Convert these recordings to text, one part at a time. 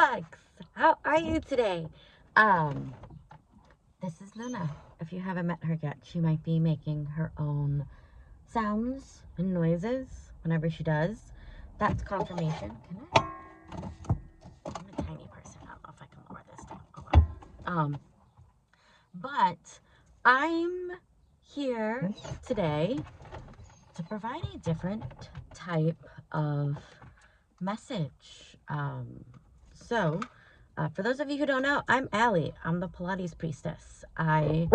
bugs. How are you today? This is Luna. If you haven't met her yet, she might be making her own sounds and noises whenever she does. That's confirmation. Can I? I'm a tiny person. I don't know if I can lower this down. Oh well. But I'm here today to provide a different type of message. For those of you who don't know, I'm Allie. I'm the Pilates priestess. I am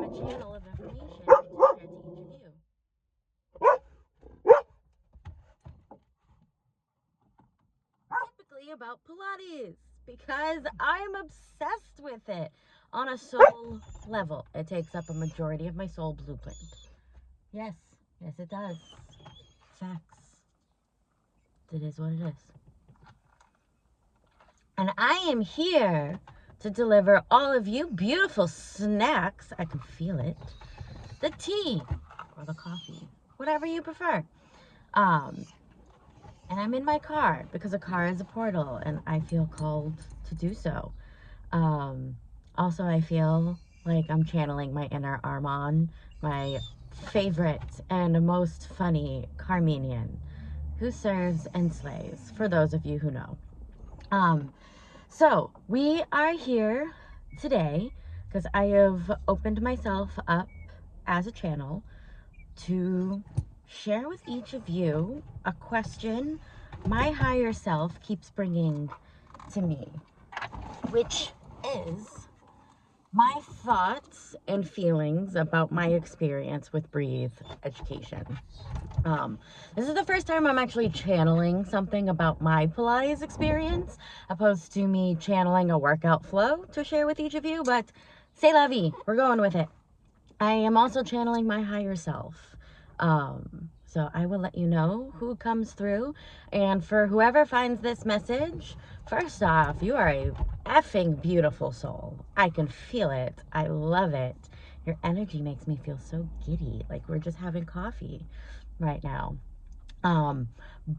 a channel of information to share to each of you. Typically about Pilates, because I'm obsessed with it on a soul level. It takes up a majority of my soul blueprint. Yes, it does. Facts. It is what it is. And I am here to deliver all of you beautiful snacks. I can feel it. The tea or the coffee, whatever you prefer. And I'm in my car because a car is a portal and I feel called to do so. Also, I feel like I'm channeling my inner Armand, my favorite and most funny Carmenian, who serves and slays, for those of you who know. So we are here today because I have opened myself up as a channel to share with each of you a question my higher self keeps bringing to me, which is my thoughts and feelings about my experience with Breathe education. This is the first time I'm actually channeling something about my Pilates experience, opposed to me channeling a workout flow to share with each of you, but c'est la vie, we're going with it. I am also channeling my higher self. So I will let you know who comes through, and for whoever finds this message, first off, you are a effing beautiful soul. I can feel it. I love it. Your energy makes me feel so giddy, like we're just having coffee right now.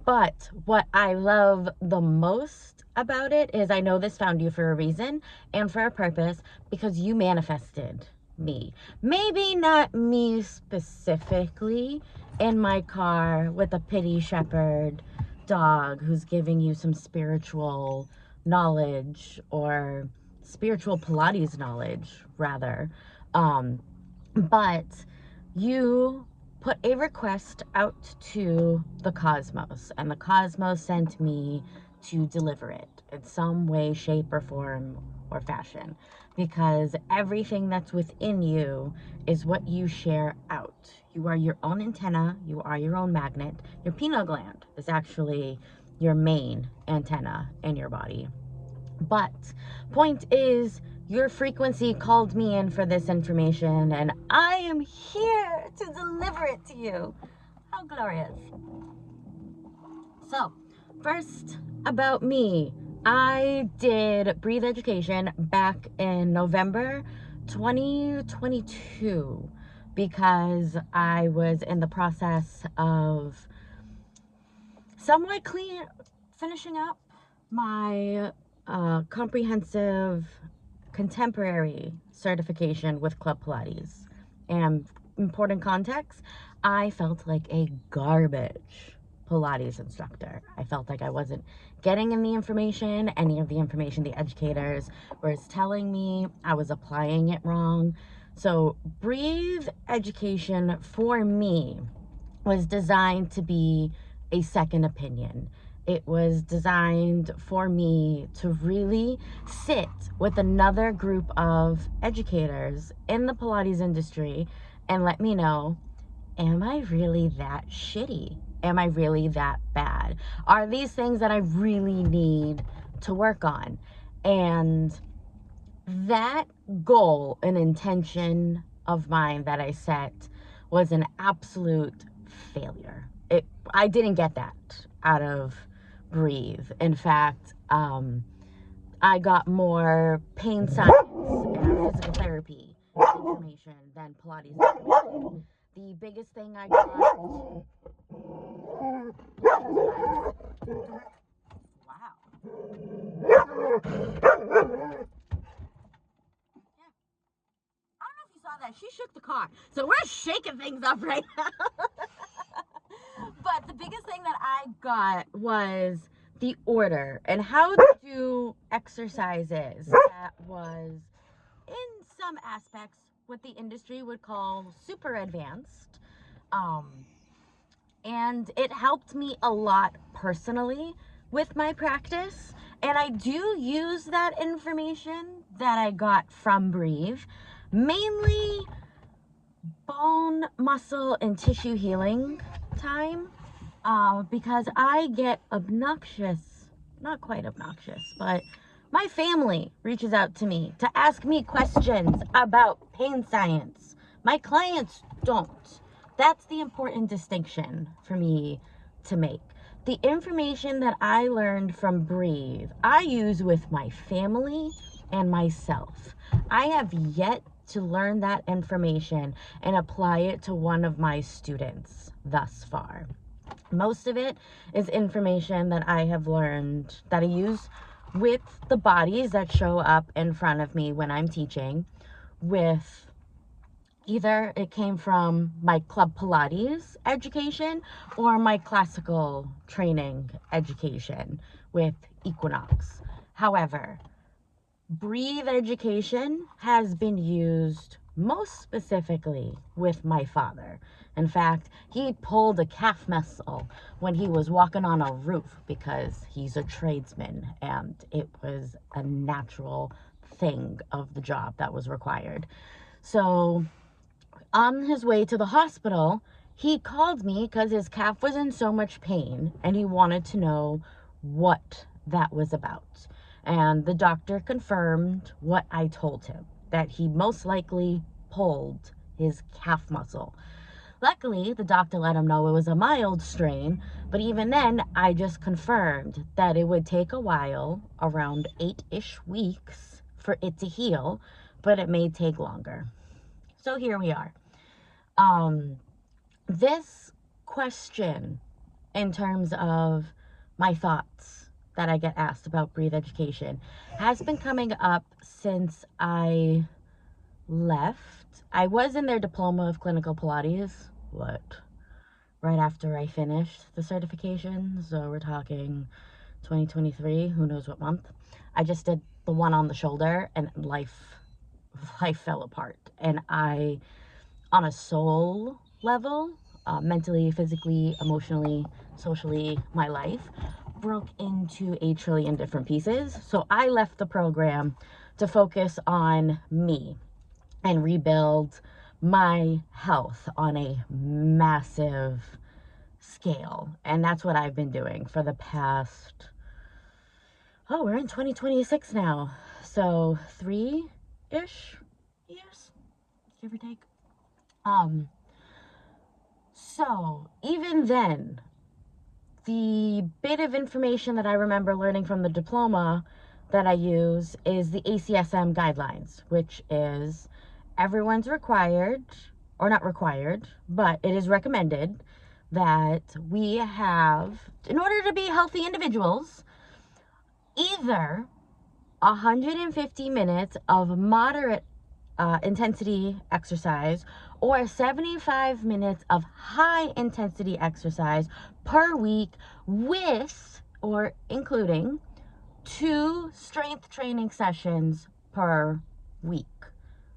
But what I love the most about it is I know this found you for a reason and for a purpose, because you manifested me. Maybe not me specifically in my car with a pity shepherd dog who's giving you some spiritual knowledge, or spiritual Pilates knowledge rather. But you put a request out to the cosmos, and the cosmos sent me to deliver it in some way, shape, or form or fashion, because everything that's within you is what you share out. You are your own antenna. You are your own magnet. Your pineal gland is actually your main antenna in your body. But point is, your frequency called me in for this information, and I am here to deliver it to you. How glorious. So, first about me. I did Breathe Education back in November 2022 because I was in the process of somewhat finishing up my comprehensive contemporary certification with Club Pilates. And important context, I felt like a garbage Pilates instructor. I felt like I wasn't getting in the information, any of the information the educators were telling me. I was applying it wrong. So Breathe education for me was designed to be a second opinion. It was designed for me to really sit with another group of educators in the Pilates industry and let me know, am I really that shitty? Am I really that bad? Are these things that I really need to work on? And that goal and intention of mine that I set was an absolute failure. I didn't get that out of Breathe. In fact, I got more pain science and physical therapy information than Pilates information. The biggest thing I got... Wow. car. So we're shaking things up right now. But the biggest thing that I got was the order and how to do exercises that was, in some aspects, what the industry would call super advanced. And it helped me a lot personally with my practice. And I do use that information that I got from Breathe, mainly bone, muscle, and tissue healing time, because I get obnoxious, not quite obnoxious, but my family reaches out to me to ask me questions about pain science. My clients don't. That's the important distinction for me to make. The information that I learned from Breathe, I use with my family and myself. I have yet to learn that information and apply it to one of my students thus far. Most of it is information that I have learned that I use with the bodies that show up in front of me when I'm teaching, with either it came from my Club Pilates education or my classical training education with Equinox. However, Breathe education has been used most specifically with my father. In fact, he pulled a calf muscle when he was walking on a roof because he's a tradesman and it was a natural thing of the job that was required. So on his way to the hospital, he called me because his calf was in so much pain and he wanted to know what that was about. And the doctor confirmed what I told him, that he most likely pulled his calf muscle. Luckily, the doctor let him know it was a mild strain, but even then, I just confirmed that it would take a while, around 8-ish weeks, for it to heal, but it may take longer. So here we are. This question, in terms of my thoughts that I get asked about Breathe education, has been coming up since I left. I was in their diploma of clinical Pilates, right after I finished the certification. So we're talking 2023, who knows what month. I just did the one on the shoulder and life fell apart. And I, on a soul level, mentally, physically, emotionally, socially, my life broke into a trillion different pieces. So I left the program to focus on me and rebuild my health on a massive scale. And that's what I've been doing for the past, we're in 2026 now. So 3-ish years, give or take. So even then, the bit of information that I remember learning from the diploma that I use is the ACSM guidelines, which is everyone's required, or not required, but it is recommended that we have, in order to be healthy individuals, either 150 minutes of moderate intensity exercise or 75 minutes of high intensity exercise per week, with or including 2 strength training sessions per week.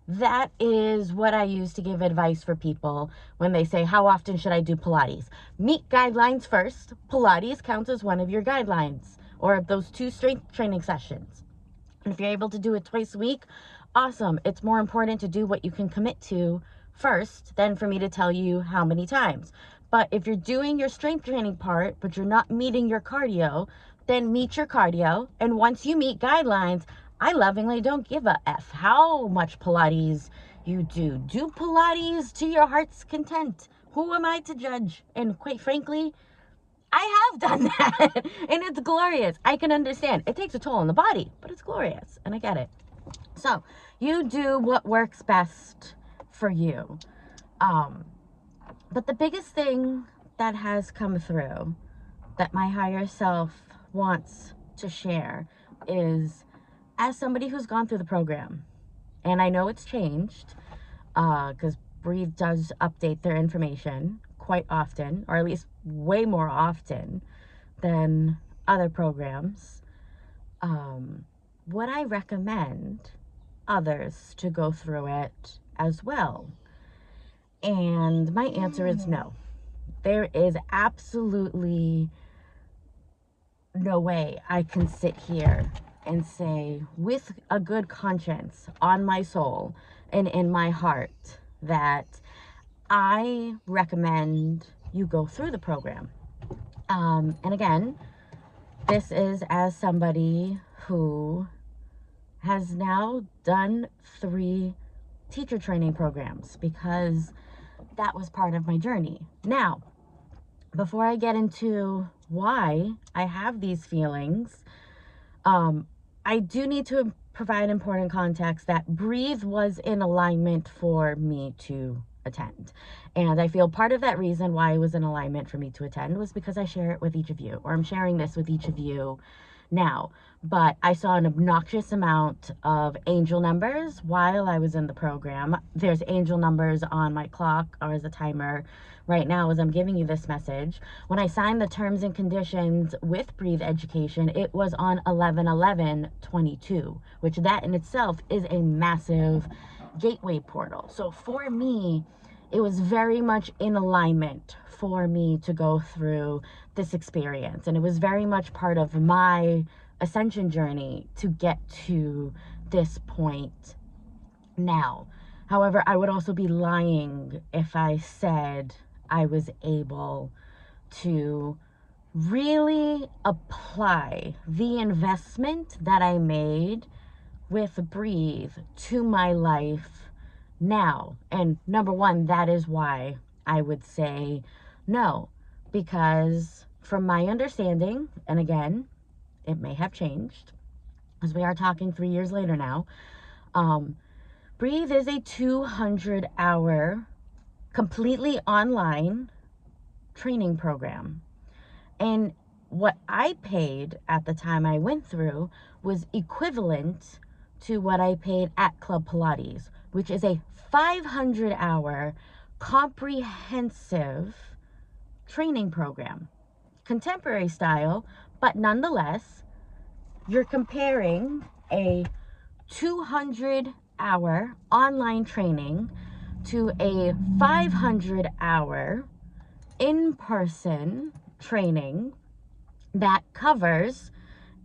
That is what I use to give advice for people when they say, how often should I do Pilates? Meet guidelines first. Pilates counts as one of your guidelines, or those 2 strength training sessions. And if you're able to do it twice a week, awesome. It's more important to do what you can commit to first than for me to tell you how many times. But if you're doing your strength training part, but you're not meeting your cardio, then meet your cardio. And once you meet guidelines, I lovingly don't give a F how much Pilates you do. Do Pilates to your heart's content. Who am I to judge? And quite frankly, I have done that. And it's glorious. I can understand. It takes a toll on the body, but it's glorious. And I get it. So you do what works best for you. But the biggest thing that has come through that my higher self wants to share is, as somebody who's gone through the program, and I know it's changed, because Breathe does update their information quite often, or at least way more often than other programs. Would I recommend others to go through it as well? And my answer is no. There is absolutely no way I can sit here and say with a good conscience on my soul and in my heart that I recommend you go through the program. And again, this is as somebody who has now done 3 teacher training programs, because that was part of my journey. Now, before I get into why I have these feelings, I do need to provide important context that Breathe was in alignment for me to attend. And I feel part of that reason why it was in alignment for me to attend was because I share it with each of you, or I'm sharing this with each of you now. But I saw an obnoxious amount of angel numbers while I was in the program. There's angel numbers on my clock or as a timer right now as I'm giving you this message. When I signed the terms and conditions with Breathe Education, it was on 11/11/22, which that in itself is a massive gateway portal. So for me, it was very much in alignment for me to go through this experience. And it was very much part of my ascension journey to get to this point now. However, I would also be lying if I said I was able to really apply the investment that I made with Breathe to my life now. And number one, that is why I would say no, because from my understanding, and again, it may have changed as we are talking 3 years later now, Breathe is a 200-hour completely online training program. And what I paid at the time I went through was equivalent to what I paid at Club Pilates, which is a 500-hour comprehensive training program. Contemporary style, but nonetheless, you're comparing a 200-hour online training to a 500-hour in-person training that covers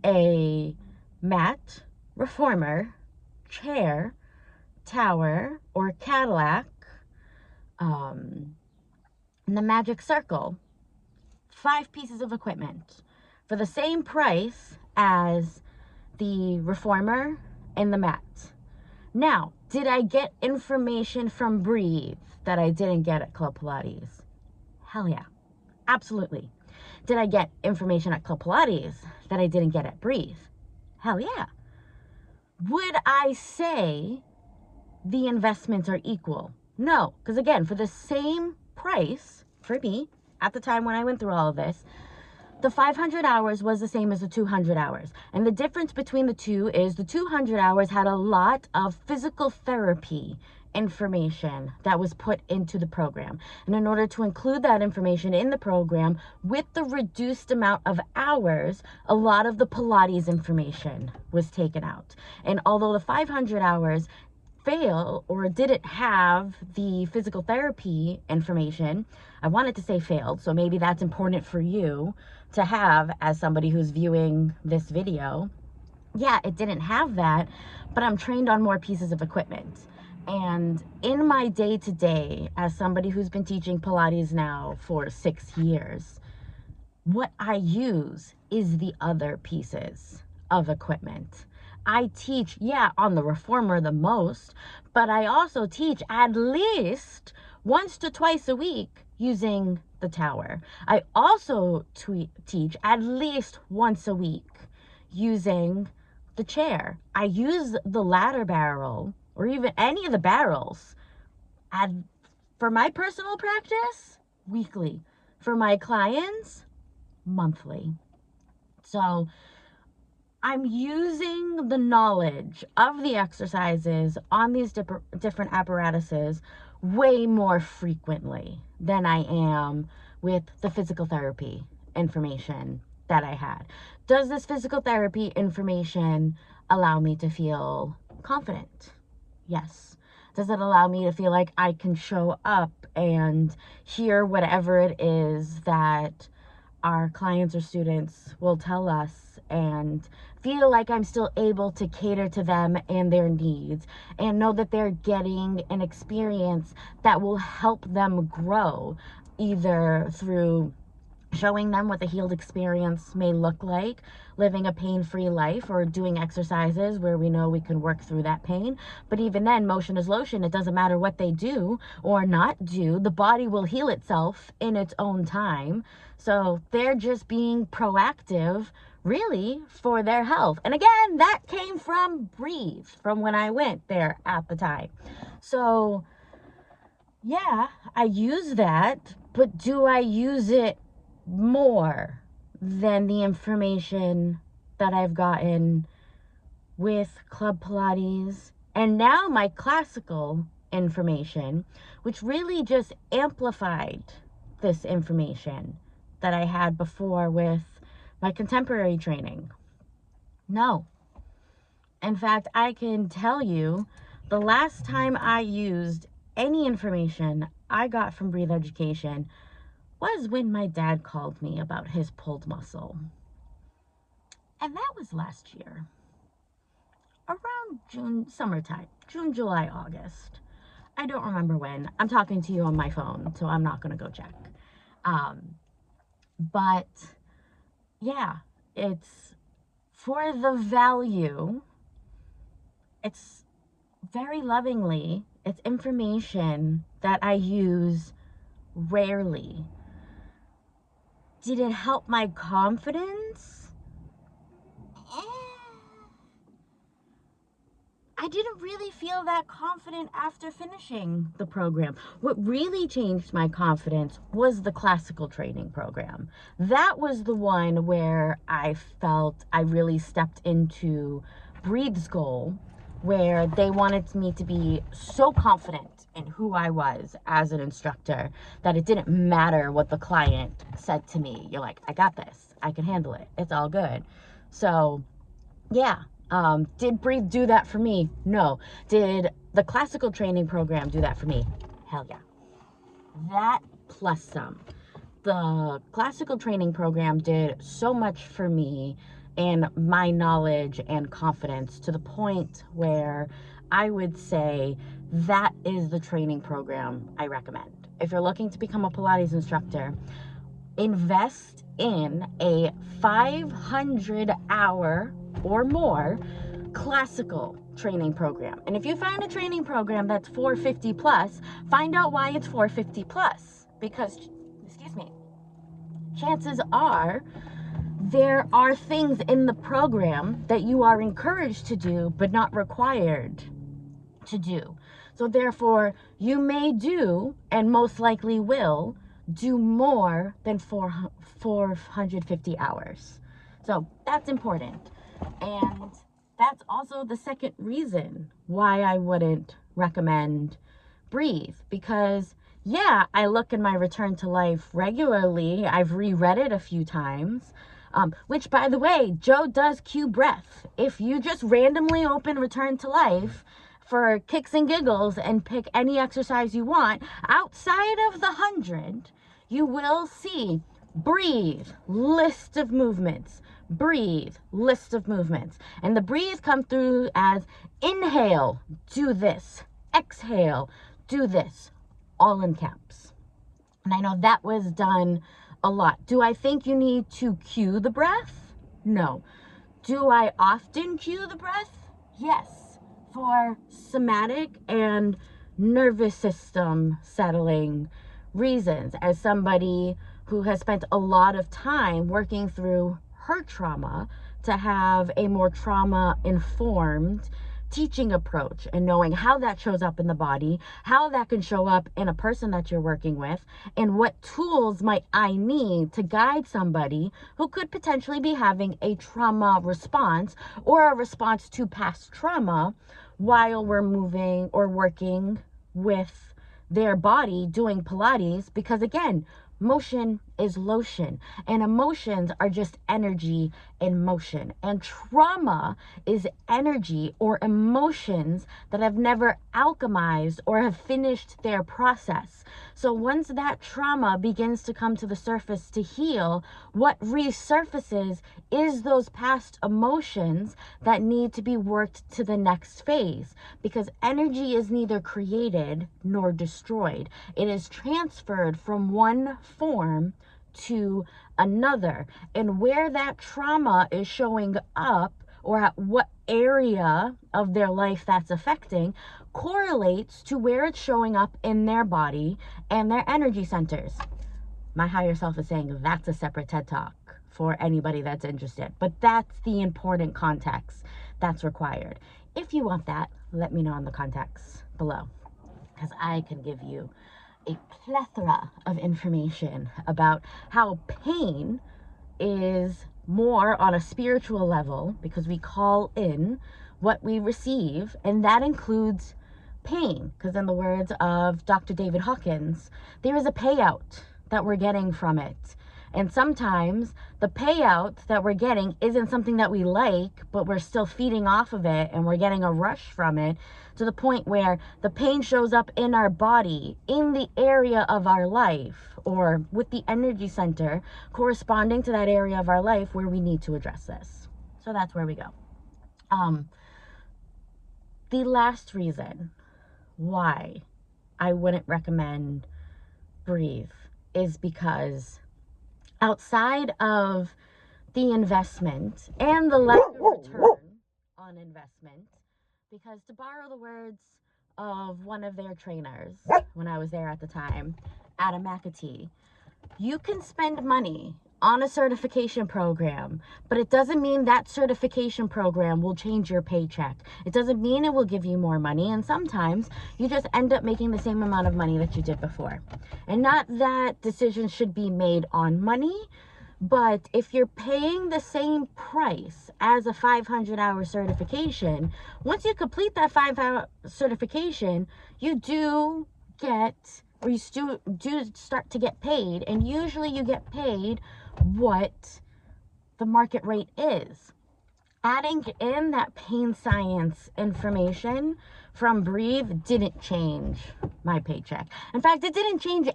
a mat, reformer, chair, tower, or Cadillac, and the magic circle. 5 pieces of equipment for the same price as the reformer and the mat. Now, did I get information from Breathe that I didn't get at Club Pilates? Hell yeah, absolutely. Did I get information at Club Pilates that I didn't get at Breathe? Hell yeah. Would I say the investments are equal? No, because again, for the same price for me at the time when I went through all of this, the 500 hours was the same as the 200 hours. And the difference between the two is the 200 hours had a lot of physical therapy information that was put into the program. And in order to include that information in the program with the reduced amount of hours, a lot of the Pilates information was taken out. And although the 500 hours fail or didn't have the physical therapy information, I wanted to say failed, so maybe that's important for you to have as somebody who's viewing this video. Yeah, it didn't have that, but I'm trained on more pieces of equipment. And in my day-to-day, as somebody who's been teaching Pilates now for 6 years, what I use is the other pieces of equipment. I teach, yeah, on the reformer the most, but I also teach at least once to twice a week using the tower. I also teach at least once a week using the chair. I use the ladder barrel or even any of the barrels for my personal practice weekly. For my clients, monthly. So I'm using the knowledge of the exercises on these different apparatuses way more frequently than I am with the physical therapy information that I had. Does this physical therapy information allow me to feel confident? Yes. Does it allow me to feel like I can show up and hear whatever it is that our clients or students will tell us, and feel like I'm still able to cater to them and their needs, and know that they're getting an experience that will help them grow, either through showing them what the healed experience may look like, living a pain-free life, or doing exercises where we know we can work through that pain. But even then, motion is lotion. It doesn't matter what they do or not do. The body will heal itself in its own time. So they're just being proactive, really, for their health. And again, that came from Breathe, from when I went there at the time. So yeah, I use that, but do I use it more than the information that I've gotten with Club Pilates and now my classical information, which really just amplified this information that I had before with my contemporary training? No. In fact, I can tell you the last time I used any information I got from Breathe Education was when my dad called me about his pulled muscle. And that was last year, around June, summertime, June, July, August. I don't remember when. I'm talking to you on my phone, so I'm not going to go check. But yeah, it's for the value. It's very lovingly, it's information that I use rarely. Did it help my confidence? I didn't really feel that confident after finishing the program. What really changed my confidence was the classical training program. That was the one where I felt I really stepped into Breathe's goal, where they wanted me to be so confident in who I was as an instructor that it didn't matter what the client said to me. You're like, I got this. I can handle it. It's all good. So, yeah. Did Breathe do that for me? No. Did the classical training program do that for me? Hell yeah. That plus some. The classical training program did so much for me and my knowledge and confidence, to the point where I would say that is the training program I recommend. If you're looking to become a Pilates instructor, invest in a 500-hour or more classical training program. And if you find a training program that's 450 plus, find out why it's 450 plus, because, excuse me, chances are there are things in the program that you are encouraged to do but not required to do. So therefore, you may do, and most likely will, do more than 450 hours. So that's important. And that's also the second reason why I wouldn't recommend Breathe. Because yeah, I look in my Return to Life regularly. I've reread it a few times. Which, by the way, Joe does cue breath. If you just randomly open Return to Life for kicks and giggles and pick any exercise you want, outside of the 100, you will see Breathe, list of movements. Breathe, list of movements. And the breathe come through as inhale, do this. Exhale, do this. All in caps. And I know that was done a lot. Do I think you need to cue the breath? No. Do I often cue the breath? Yes. For somatic and nervous system settling reasons. As somebody who has spent a lot of time working through her trauma, to have a more trauma-informed teaching approach and knowing how that shows up in the body, how that can show up in a person that you're working with, and what tools might I need to guide somebody who could potentially be having a trauma response or a response to past trauma while we're moving or working with their body doing Pilates, because again, motion is lotion, and emotions are just energy in motion, and trauma is energy or emotions that have never alchemized or have finished their process. So once that trauma begins to come to the surface to heal, what resurfaces is those past emotions that need to be worked to the next phase, because energy is neither created nor destroyed. It is transferred from one form to another, and where that trauma is showing up, or at what area of their life that's affecting, correlates to where it's showing up in their body and their energy centers. My higher self is saying that's a separate TED Talk for anybody that's interested, but that's the important context that's required. If you want that, let me know in the context below, because I can give you a plethora of information about how pain is more on a spiritual level, because we call in what we receive, and that includes pain, because in the words of Dr. David Hawkins, there is a payout that we're getting from it. And sometimes the payout that we're getting isn't something that we like, but we're still feeding off of it and we're getting a rush from it, to the point where the pain shows up in our body, in the area of our life, or with the energy center corresponding to that area of our life where we need to address this. So that's where we go. The last reason why I wouldn't recommend Breathe is because outside of the investment and the lack of return on investment, because to borrow the words of one of their trainers when I was there at the time, Alicia Keys, you can spend money on a certification program, but it doesn't mean that certification program will change your paycheck. It doesn't mean it will give you more money, and sometimes you just end up making the same amount of money that you did before. And not that decisions should be made on money, but if you're paying the same price as a 500-hour certification, once you complete that 5-hour certification, you do get, or you do start to get paid, and usually you get paid what the market rate is. Adding in that pain science information from Breathe didn't change my paycheck. In fact, it didn't change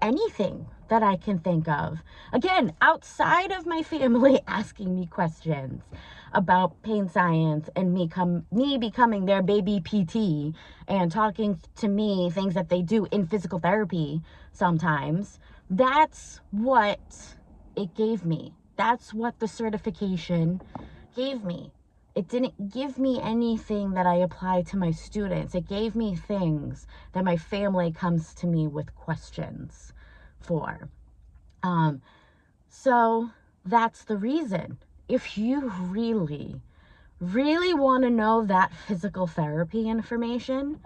anything that I can think of. Again, outside of my family asking me questions about pain science and me becoming their baby PT and talking to me things that they do in physical therapy sometimes, that's what it gave me. That's what the certification gave me. It didn't give me anything that I apply to my students. It gave me things that my family comes to me with questions for. So that's the reason. If you really, really want to know that physical therapy information,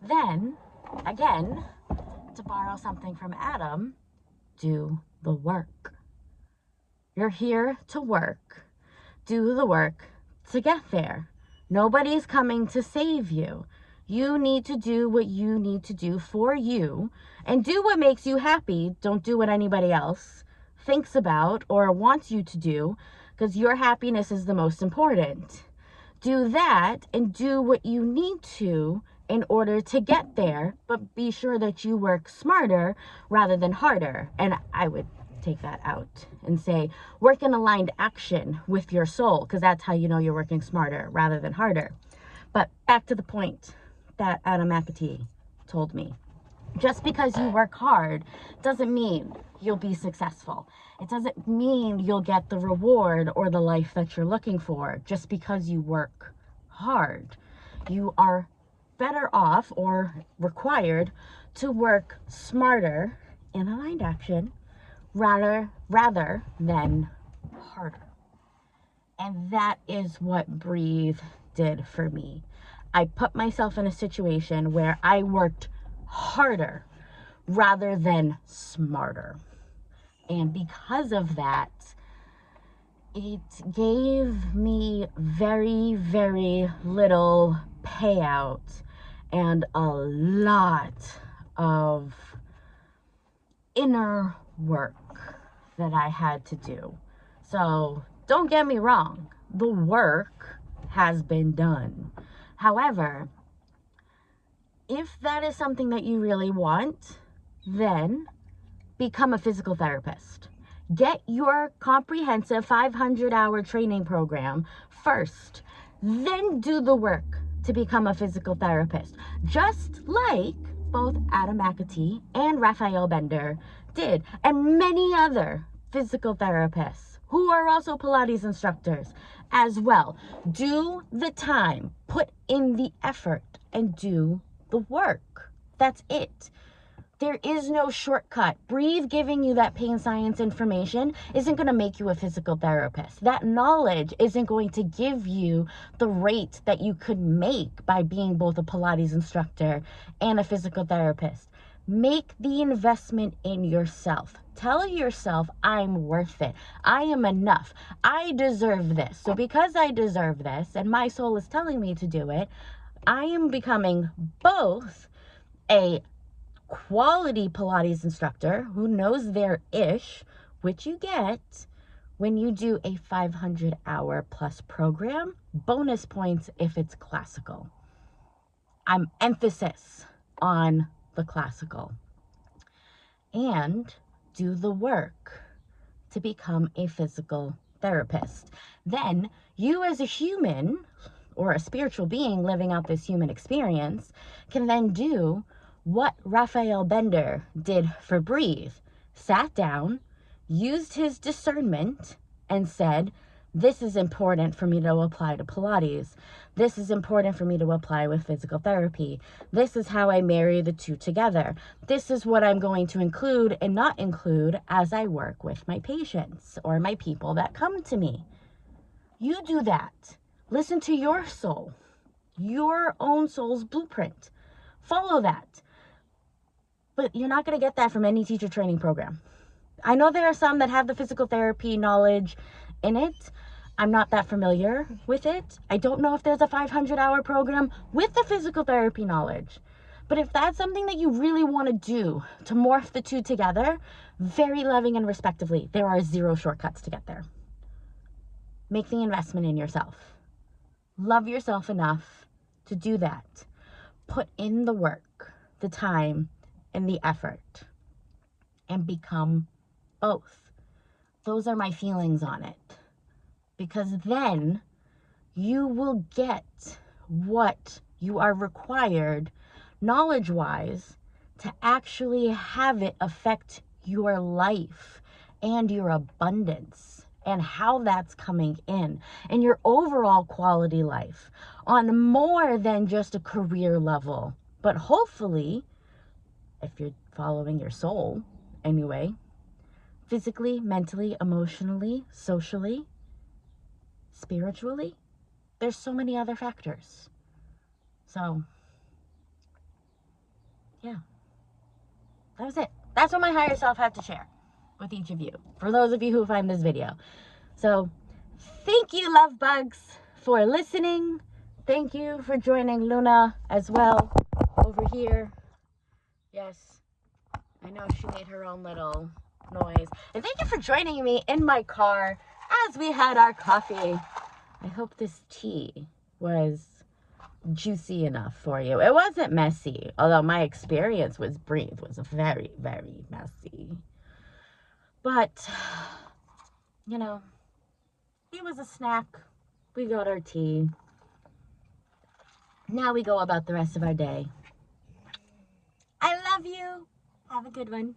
then, again, to borrow something from Adam, do the work. You're here to work. Do the work to get there. Nobody's coming to save you. You need to do what you need to do for you, and do what makes you happy. Don't do what anybody else thinks about or wants you to do, because your happiness is the most important. Do that and do what you need to in order to get there, but be sure that you work smarter rather than harder. And I would take that out and say, work in aligned action with your soul, because that's how you know you're working smarter rather than harder. But back to the point that Alicia Keys told me. Just because you work hard doesn't mean you'll be successful. It doesn't mean you'll get the reward or the life that you're looking for just because you work hard. You are better off or required to work smarter in aligned action rather than harder. And that is what Breathe did for me. I put myself in a situation where I worked harder rather than smarter. And because of that, it gave me very, very little payout and a lot of inner work that I had to do. So don't get me wrong, the work has been done. However, if that is something that you really want, then become a physical therapist. Get your comprehensive 500-hour training program first, then do the work to become a physical therapist. Just like both Adam McAtee and Raphael Bender did, and many other physical therapists who are also Pilates instructors as well. Do the time, put in the effort, and do the work. That's it. There is no shortcut. Breathe giving you that pain science information isn't going to make you a physical therapist. That knowledge isn't going to give you the rate that you could make by being both a Pilates instructor and a physical therapist. Make the investment in yourself. Tell yourself, I'm worth it. I am enough. I deserve this. So because I deserve this and my soul is telling me to do it, I am becoming both a quality Pilates instructor who knows their ish, which you get when you do a 500-hour plus program. Bonus points if it's classical. I'm emphasis on the classical. And do the work to become a physical therapist. Then you as a human or a spiritual being living out this human experience can then do what Raphael Bender did for Breathe. Sat down, used his discernment, and said, this is important for me to apply to Pilates. This is important for me to apply with physical therapy. This is how I marry the two together. This is what I'm going to include and not include as I work with my patients or my people that come to me. You do that. Listen to your soul, your own soul's blueprint. Follow that. But you're not going to get that from any teacher training program. I know there are some that have the physical therapy knowledge in it. I'm not that familiar with it. I don't know if there's a 500-hour program with the physical therapy knowledge. But if that's something that you really want to do to morph the two together, very loving and respectively, there are 0 shortcuts to get there. Make the investment in yourself. Love yourself enough to do that. Put in the work, the time, and the effort, and become both. Those are my feelings on it. Because then you will get what you are required knowledge-wise to actually have it affect your life and your abundance and how that's coming in and your overall quality life on more than just a career level. But hopefully, if you're following your soul anyway, physically, mentally, emotionally, socially, spiritually, there's so many other factors. So, yeah, that was it. That's what my higher self had to share with each of you, for those of you who find this video. So, thank you, love bugs, for listening. Thank you for joining Luna as well over here. Yes, I know she made her own little noise. And thank you for joining me in my car as we had our coffee. I hope this tea was juicy enough for you. It wasn't messy, although my experience with Breathe was very, very messy. But, you know, it was a snack. We got our tea. Now we go about the rest of our day. I love you. Have a good one.